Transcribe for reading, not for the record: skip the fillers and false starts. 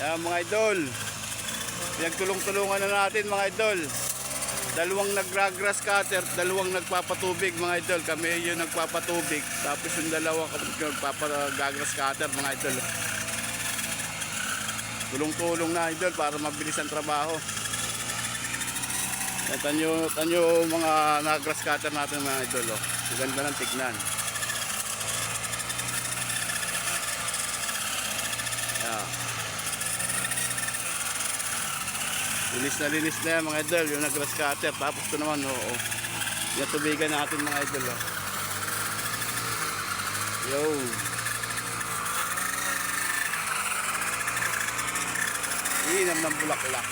Yan mga idol. Pinagtulong-tulungan na natin mga idol. Dalawang nag-grass cutter, dalawang nagpapatubig mga idol. Kami yung nagpapatubig. Tapos yung dalawang nagpapag-grass cutter mga idol. Tulong-tulong na idol para mabilis ang trabaho. Tanyo mga nag-grass cutter natin mga idol. Oh. Ganda ng tignan. Yeah. Linis na yan mga idol, yung nag-grass cutter. Tapos ito naman, oo. Yung tubigan natin mga idol. Oh. Yo. Inam ng bulaklak.